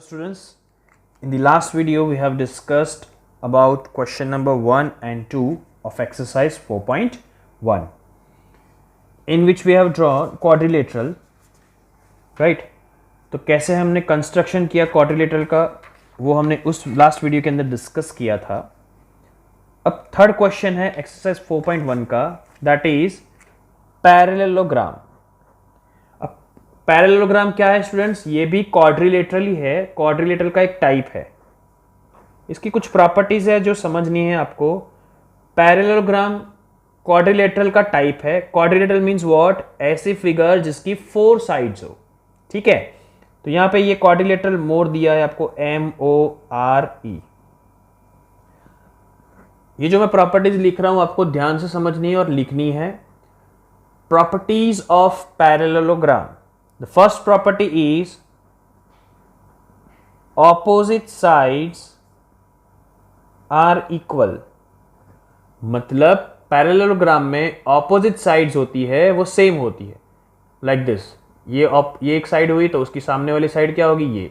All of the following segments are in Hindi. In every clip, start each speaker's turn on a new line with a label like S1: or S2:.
S1: students, in the last video we have discussed about question number 1 and 2 of exercise 4.1 in which we have drawn quadrilateral, right? तो कैसे हमने कंस्ट्रक्शन किया क्वाड्रिलेटरल का वो हमने उस लास्ट वीडियो के अंदर डिस्कस किया था। अब थर्ड क्वेश्चन है एक्सरसाइज 4.1 का, दैट इज पैरेललोग्राम। पैरेललोग्राम क्या है स्टूडेंट्स? ये भी क्वाड्रिलेटरल ही है, क्वाड्रिलेटरल का एक टाइप है। इसकी कुछ प्रॉपर्टीज है जो समझनी है आपको। पैरेललोग्राम क्वाड्रिलेटरल का टाइप है। Quadrilateral means what? ऐसी फिगर जिसकी 4 साइड्स हो, ठीक है। तो यहां पे ये क्वाड्रिलेटरल मोर दिया है आपको, MORE। ये जो मैं प्रॉपर्टीज लिख रहा हूं आपको ध्यान से समझनी है और लिखनी है। Properties of parallelogram. The first property is opposite sides are equal। मतलब पैरेललोग्राम में ऑपोजिट साइड्स होती है वो सेम होती है, लाइक दिस। ये एक साइड हुई तो उसकी सामने वाली साइड क्या होगी?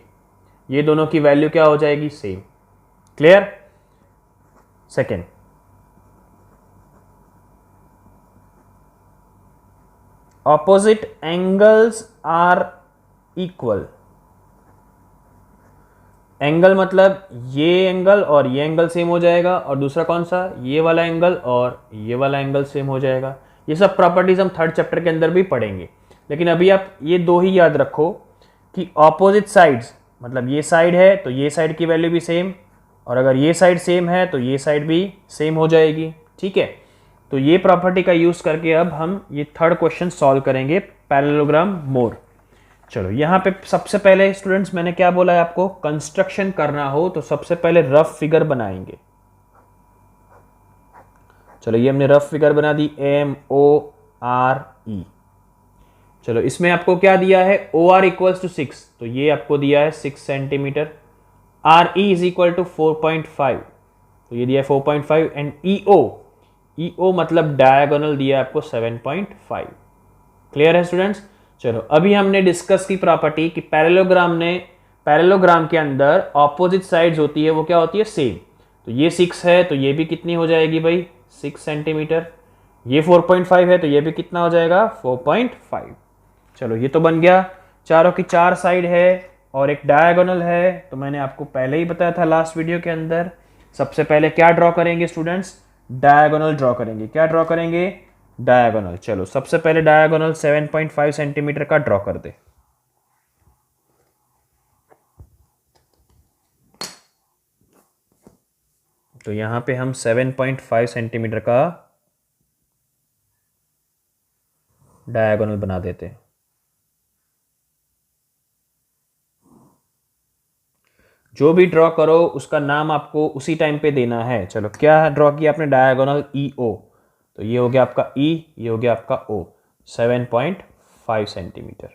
S1: ये दोनों की वैल्यू क्या हो जाएगी? Same. Clear? Second, opposite angles are equal. Angle मतलब ये एंगल और ये एंगल सेम हो जाएगा, और दूसरा कौन सा? ये वाला एंगल और ये वाला एंगल सेम हो जाएगा। ये सब प्रॉपर्टीज हम थर्ड चैप्टर के अंदर भी पढ़ेंगे, लेकिन अभी आप ये दो ही याद रखो कि ऑपोजिट साइड्स मतलब ये साइड है तो ये साइड की वैल्यू भी सेम, और अगर ये साइड सेम है तो ये साइड भी सेम हो जाएगी, ठीक है। तो ये प्रॉपर्टी का यूज करके अब हम ये थर्ड क्वेश्चन सॉल्व करेंगे, पैरेललोग्राम मोर। चलो यहाँ पे सबसे पहले स्टूडेंट्स मैंने क्या बोला है आपको? कंस्ट्रक्शन करना हो तो सबसे पहले रफ फिगर बनाएंगे। चलो ये हमने रफ फिगर बना दी, MORE। चलो इसमें आपको क्या दिया है? OR इक्वल्स टू 6, तो ये आपको दिया है 6 centimetre. RE is equal to 4.5, तो ये दिया है 4.5। एंड EO मतलब डायगोनल दिया आपको 7.5। क्लियर है स्टूडेंट्स? चलो अभी हमने डिस्कस की प्रॉपर्टी कि पैरेललोग्राम के अंदर ऑपोजिट साइड्स होती है वो क्या होती है? सेम। तो ये 6 है तो ये भी कितनी हो जाएगी भाई? 6 सेंटीमीटर। ये 4.5 है तो ये भी कितना हो जाएगा? 4.5। चलो ये तो बन गया। चारों की 4 साइड है और एक डायगोनल है, तो मैंने आपको पहले ही बताया था लास्ट वीडियो के अंदर। सबसे पहले क्या ड्रॉ करेंगे स्टूडेंट्स? डायगोनल ड्रॉ करेंगे। क्या ड्रॉ करेंगे? डायगोनल। चलो सबसे पहले डायगोनल 7.5 सेंटीमीटर का ड्रॉ कर दे। तो यहां पे हम 7.5 सेंटीमीटर का डायगोनल बना देते हैं। जो भी ड्रॉ करो उसका नाम आपको उसी टाइम पे देना है। चलो क्या ड्रॉ किया आपने? डायगोनल EO, तो ये हो गया आपका E, ये हो गया आपका O। 7.5 सेंटीमीटर।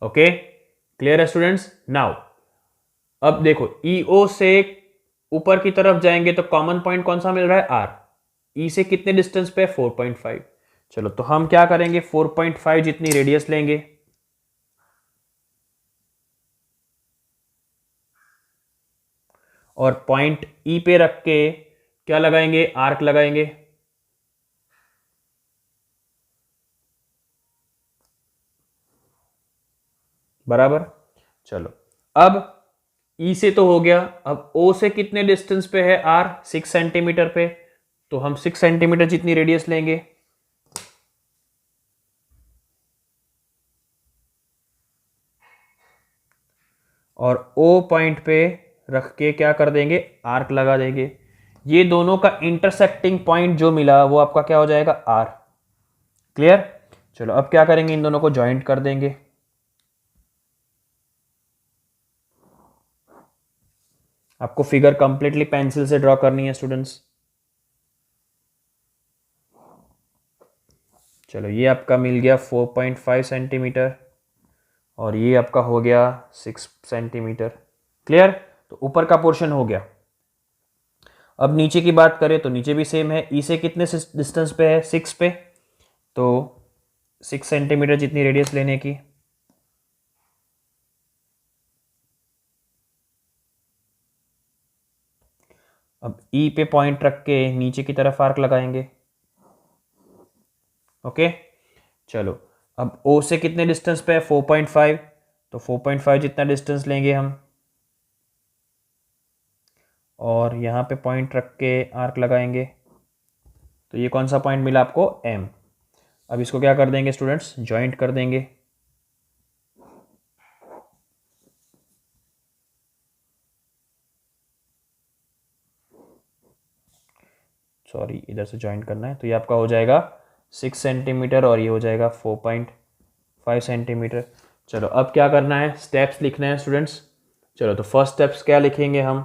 S1: ओके, क्लियर है स्टूडेंट्स? नाउ अब देखो EO से ऊपर की तरफ जाएंगे तो कॉमन पॉइंट कौन सा मिल रहा है? R। E से कितने डिस्टेंस पे? 4.5। चलो तो हम क्या करेंगे? 4.5 जितनी रेडियस लेंगे, और पॉइंट E पे रख के क्या लगाएंगे? आर्क लगाएंगे। बराबर। चलो अब E से तो हो गया, अब O से कितने डिस्टेंस पे है R? 6 सेंटीमीटर पे, तो हम 6 सेंटीमीटर जितनी रेडियस लेंगे, और O पॉइंट पे रख के क्या कर देंगे? आर्क लगा देंगे। ये दोनों का इंटरसेक्टिंग पॉइंट जो मिला वो आपका क्या हो जाएगा? R। क्लियर? चलो अब क्या करेंगे? इन दोनों को ज्वाइंट कर देंगे। आपको फिगर कंप्लीटली पेंसिल से ड्रॉ करनी है स्टूडेंट्स। चलो ये आपका मिल गया 4.5 सेंटीमीटर, और ये आपका हो गया 6 सेंटीमीटर। क्लियर? तो ऊपर का पोर्शन हो गया। अब नीचे की बात करें तो नीचे भी सेम है। E से कितने डिस्टेंस पे है? 6 पे, तो 6 सेंटीमीटर जितनी रेडियस लेने की। अब ई पे पॉइंट रख के नीचे की तरफ आर्क लगाएंगे। ओके चलो, अब ओ से कितने डिस्टेंस पे है 4.5, तो 4.5 जितना डिस्टेंस लेंगे हम और यहाँ पे पॉइंट रख के आर्क लगाएंगे। तो ये कौन सा पॉइंट मिला आपको, एम। अब इसको क्या कर देंगे स्टूडेंट्स, जॉइंट कर देंगे। सॉरी, इधर से जॉइंट करना है। तो ये आपका हो जाएगा 6 सेंटीमीटर और ये हो जाएगा 4.5 सेंटीमीटर। चलो अब क्या करना है, स्टेप्स लिखने हैं स्टूडेंट्स। चलो तो फर्स्ट स्टेप्स क्या लिखेंगे हम,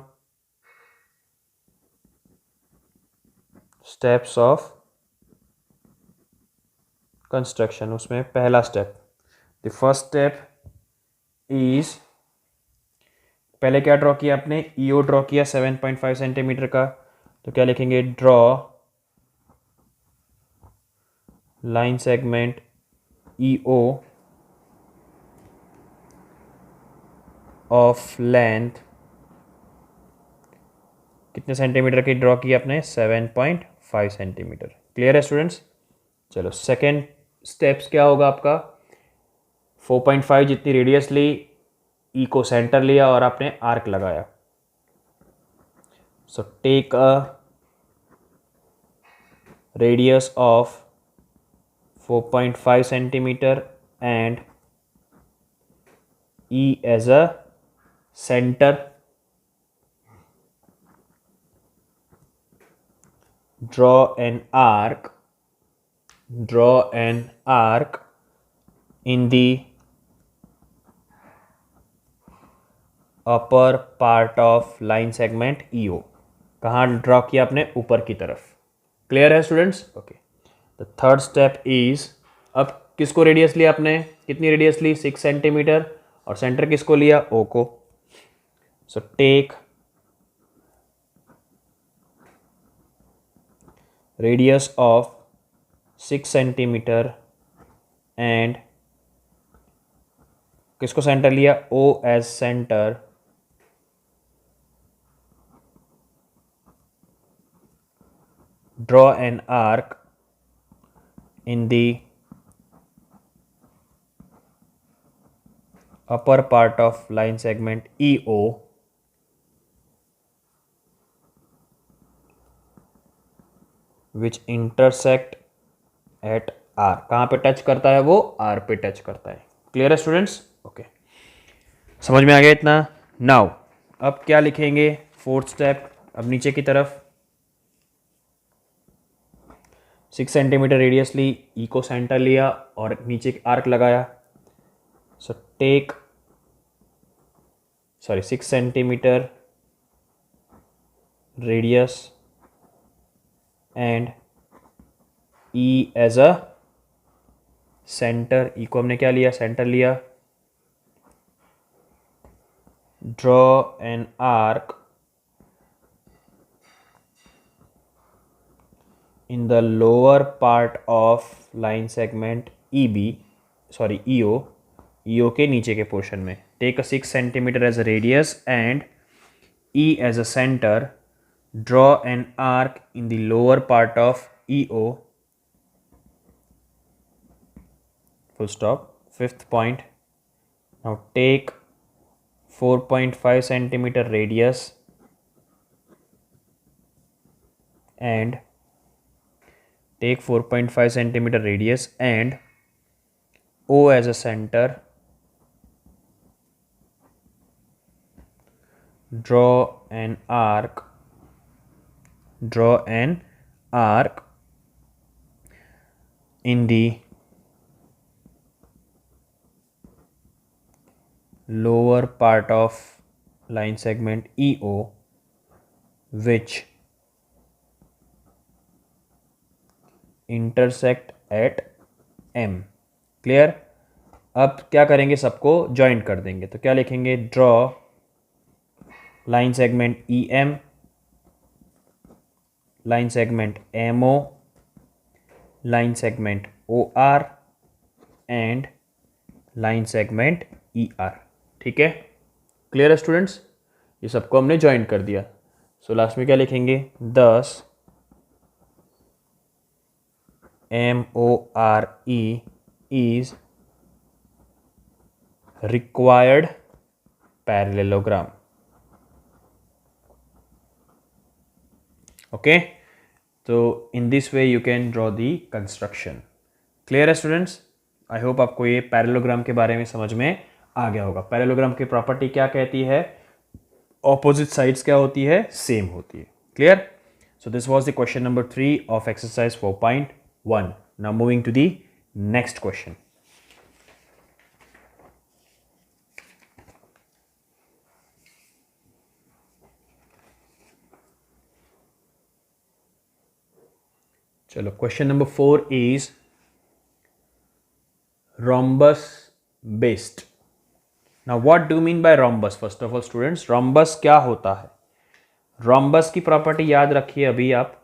S1: स्टेप्स ऑफ कंस्ट्रक्शन। उसमें पहला step, the first step is, पहले क्या ड्रॉ किया आपने, ईओ ड्रॉ किया 7.5 सेंटीमीटर का। तो क्या लिखेंगे, draw line segment EO of length, कितने सेंटीमीटर की ड्रॉ की आपने, 7.5 सेंटीमीटर। क्लियर है स्टूडेंट्स। चलो सेकेंड स्टेप्स क्या होगा आपका, 4.5 जितनी रेडियस ली, ई को सेंटर लिया और आपने आर्क लगाया। So take a radius of 4.5 centimetre and E as a center, draw an arc in the upper part of line segment EO। कहाँ ड्रॉ किया आपने, ऊपर की तरफ। क्लियर है students. Okay, the third step is, अब किसको रेडियस लिया आपने, कितनी रेडियस ली, 6 सेंटीमीटर, और सेंटर किसको लिया, ओ को। So take radius of 6 centimetre and किसको सेंटर लिया, O as centre, draw an arc in the upper part of line segment EO which intersect at R। कहाँ पे टच करता है वो, R पे टच करता है। क्लियर है स्टूडेंट्स। ओके, समझ में आ गया इतना। नाउ अब क्या लिखेंगे, फोर्थ स्टेप, अब नीचे की तरफ 6 सेंटीमीटर रेडियस ली, ई को सेंटर लिया और नीचे आर्क लगाया। So take 6 centimetre radius and E as a centre, E को हमने क्या लिया, सेंटर लिया। Draw an arc in the lower part of line segment EO के नीचे के पोर्शन में। Take a 6 centimetre as a radius and E as a center, draw an arc in the lower part of EO, full stop। Fifth point, now take 4.5 centimeter radius and take 4.5 centimeter radius and O as a center, draw an arc in the lower part of line segment EO which intersect at M। Clear. अब क्या करेंगे, सबको ज्वाइंट कर देंगे। तो क्या लिखेंगे, draw line segment EM, line segment MO, line segment OR and line segment ER। ठीक है, क्लियर है स्टूडेंट्स। ये सबको हमने ज्वाइंट कर दिया। सो लास्ट में क्या लिखेंगे 10 MORE is required parallelogram. Okay, so in this way you can draw the construction. Clear है स्टूडेंट्स? आई होप आपको ये पैरेललोग्राम के बारे में समझ में आ गया होगा. पैरेललोग्राम की प्रॉपर्टी क्या कहती है? ऑपोजिट साइड्स क्या होती है? सेम होती है. Clear? So this was the question number 3 of exercise 4.1. Now moving to the next question. चलो, question number 4 is rhombus based. Now what do you mean by rhombus? First of all students, rhombus क्या होता है? rhombus की प्रॉपर्टी याद रखिए अभी आप.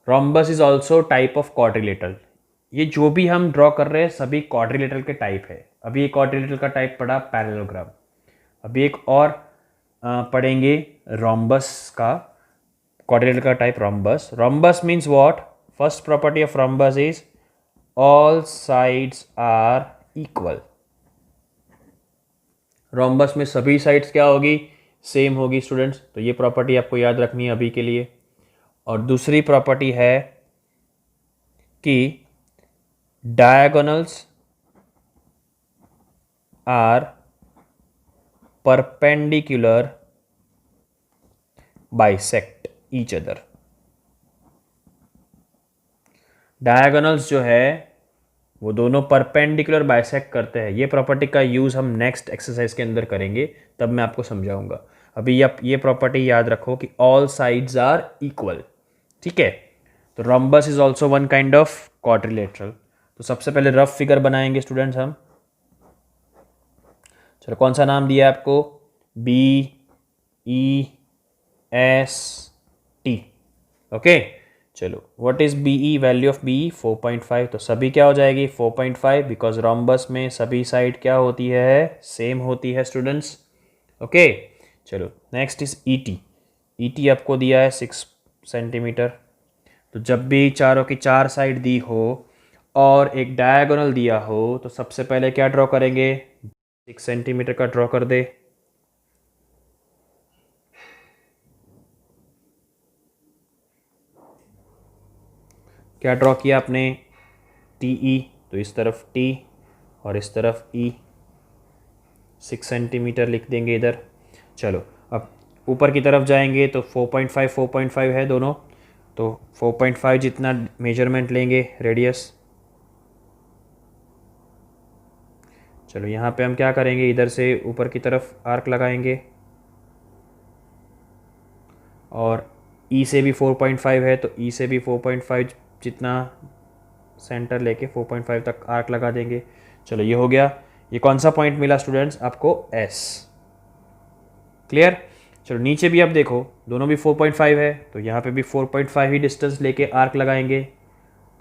S1: rhombus is also type of quadrilateral. ये जो भी हम ड्रॉ कर रहे हैं सभी क्वाड्रिलेटरल के टाइप है. अभी एक क्वाड्रिलेटरल का टाइप पढ़ा पैरेललोग्राम, अभी एक और पढ़ेंगे rhombus का क्वाड्रिलेटरल का type rhombus. rhombus means what? First property of rhombus is all sides are equal. rhombus में सभी साइड्स क्या होगी? सेम होगी स्टूडेंट्स. तो ये प्रॉपर्टी आपको याद रखनी है अभी के लिए. और दूसरी प्रॉपर्टी है कि diagonals are perpendicular bisect each other. Diagonals जो है वो दोनों परपेंडिकुलर बाइसेक्ट करते हैं. ये प्रॉपर्टी का यूज़ हम नेक्स्ट एक्सरसाइज के अंदर करेंगे, तब मैं आपको समझाऊंगा. अभी आप ये प्रॉपर्टी याद रखो कि ऑल साइड्स आर इक्वल. ठीक है, तो rhombus is also one kind of quadrilateral. तो सबसे पहले रफ फिगर बनाएंगे स्टूडेंट्स हम. चलो, कौन सा नाम दिया है आपको? BEST. ओके, चलो, what is BE? Value of BE 4.5. तो सभी क्या हो जाएगी? 4.5, बिकॉज rhombus में सभी साइड क्या होती है? सेम होती है स्टूडेंट्स. ओके, चलो, नेक्स्ट इज ET. ET आपको दिया है 6 सेंटीमीटर. तो जब भी चारों की चार साइड दी हो और एक डायगोनल दिया हो तो सबसे पहले क्या ड्रॉ करेंगे? 6 सेंटीमीटर का ड्रॉ कर दे. क्या ड्रॉ किया आपने? TE. तो इस तरफ T और इस तरफ E. 6 सेंटीमीटर लिख देंगे इधर. चलो, अब ऊपर की तरफ जाएंगे तो 4.5 है दोनों. तो 4.5 जितना मेजरमेंट लेंगे रेडियस. चलो, यहाँ पे हम क्या करेंगे? इधर से ऊपर की तरफ आर्क लगाएंगे और E से भी 4.5 है तो E से भी 4.5 जितना सेंटर लेके 4.5 तक आर्क लगा देंगे. चलो, ये हो गया. ये कौन सा पॉइंट मिला स्टूडेंट्स आपको? S. क्लियर? चलो, नीचे भी आप देखो, दोनों भी 4.5 है तो यहाँ पे भी 4.5 ही डिस्टेंस लेके आर्क लगाएंगे.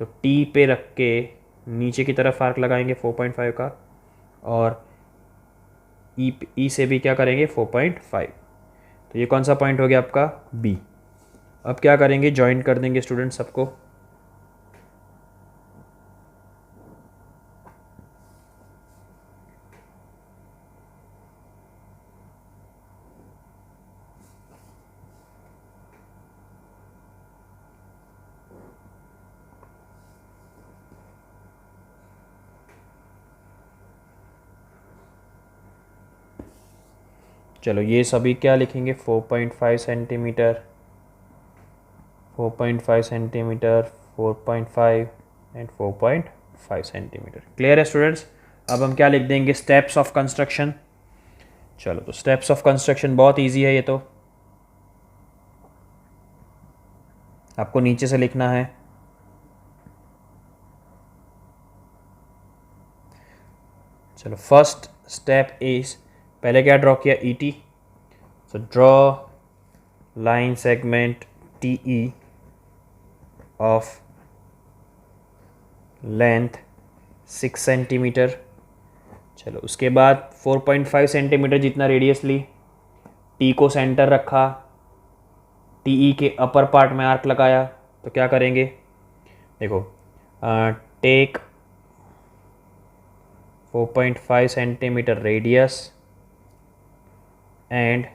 S1: तो T पे रख के नीचे की तरफ आर्क लगाएंगे 4.5 का, और E से भी क्या करेंगे? 4.5. तो ये कौन सा पॉइंट हो गया आपका? B. अब क्या करेंगे? ज्वाइन कर देंगे स्टूडेंट सबको. चलो, ये सभी क्या लिखेंगे? 4.5 centimetre, 4.5 centimetre, 4.5 and 4.5 centimetre. Clear है स्टूडेंट्स? अब हम क्या लिख देंगे? Steps of construction. चलो, तो स्टेप्स ऑफ कंस्ट्रक्शन बहुत इजी है. ये तो आपको नीचे से लिखना है. चलो, फर्स्ट स्टेप इज, पहले क्या ड्रॉ किया? ET. So draw line segment TE of length 6 centimetre. चलो, उसके बाद 4.5 सेंटीमीटर जितना रेडियस ली टी को सेंटर रखा, टी के अपर पार्ट में आर्क लगाया, तो क्या करेंगे देखो, take 4.5 centimetre radius and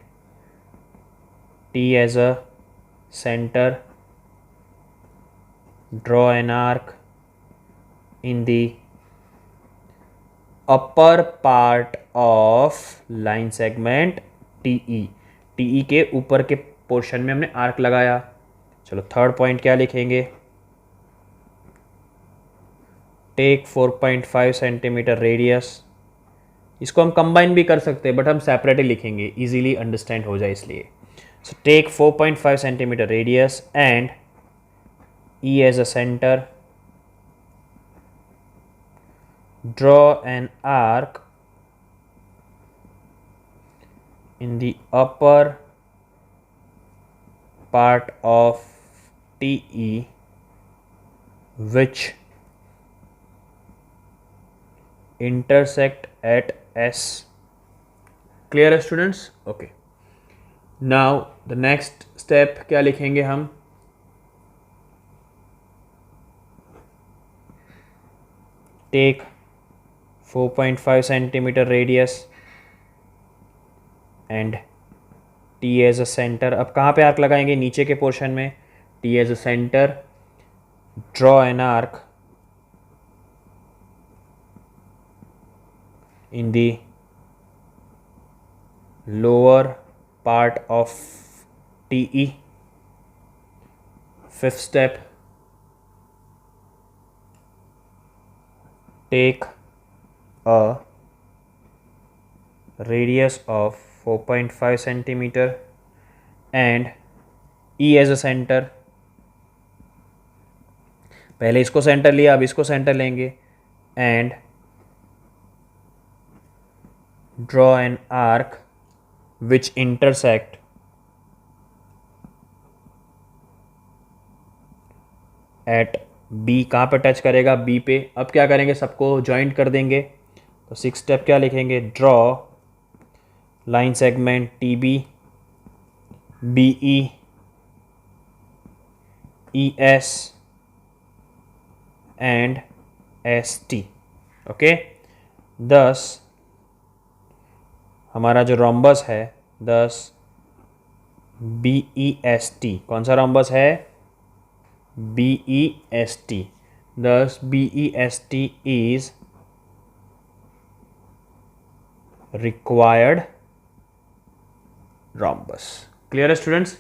S1: T as a center, draw an arc in the upper part of line segment TE. TE के ऊपर के पोर्शन में हमने आर्क लगाया। चलो थर्ड पॉइंट क्या लिखेंगे, टेक 4.5 सेंटीमीटर रेडियस। इसको हम कंबाइन भी कर सकते हैं बट हम सेपरेटली लिखेंगे, इजीली अंडरस्टैंड हो जाए इसलिए। So take 4.5 centimetre radius and E as a centre, draw an arc in the upper part of TE which intersect at S. Clear students? Okay. Now the next step क्या लिखेंगे हम, take 4.5 centimetre radius and T as a centre. अब कहाँ पे आर्क लगाएंगे, नीचे के पोर्शन में, T as a centre, draw an arc in the lower part of TE. Fifth step, take a radius of 4.5 centimeter and E as a center। पहले इसको सेंटर लिया, अब इसको सेंटर लेंगे, and draw an arc which intersect at B। कहाँ पे टच करेगा, B पे। अब क्या करेंगे, सबको ज्वाइंट कर देंगे। तो सिक्स स्टेप क्या लिखेंगे, draw line segment TB, BE, ES and ST। Okay, दस हमारा जो रोम्बस है, दस BEST, कौन सा रोम्बस है, BEST, thus BEST is required rhombus। Clear है स्टूडेंट्स?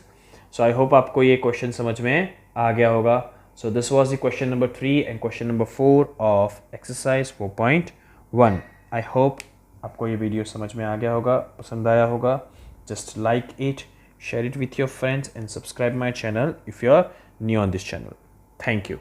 S1: सो आई होप आपको ये क्वेश्चन समझ में आ गया होगा। So this was the question number 3 and question number 4 of exercise 4.1। I hope आपको ये वीडियो समझ में आ गया होगा, पसंद आया होगा। Just like it, share it with your friends and subscribe my channel if you are new on this channel. Thank you.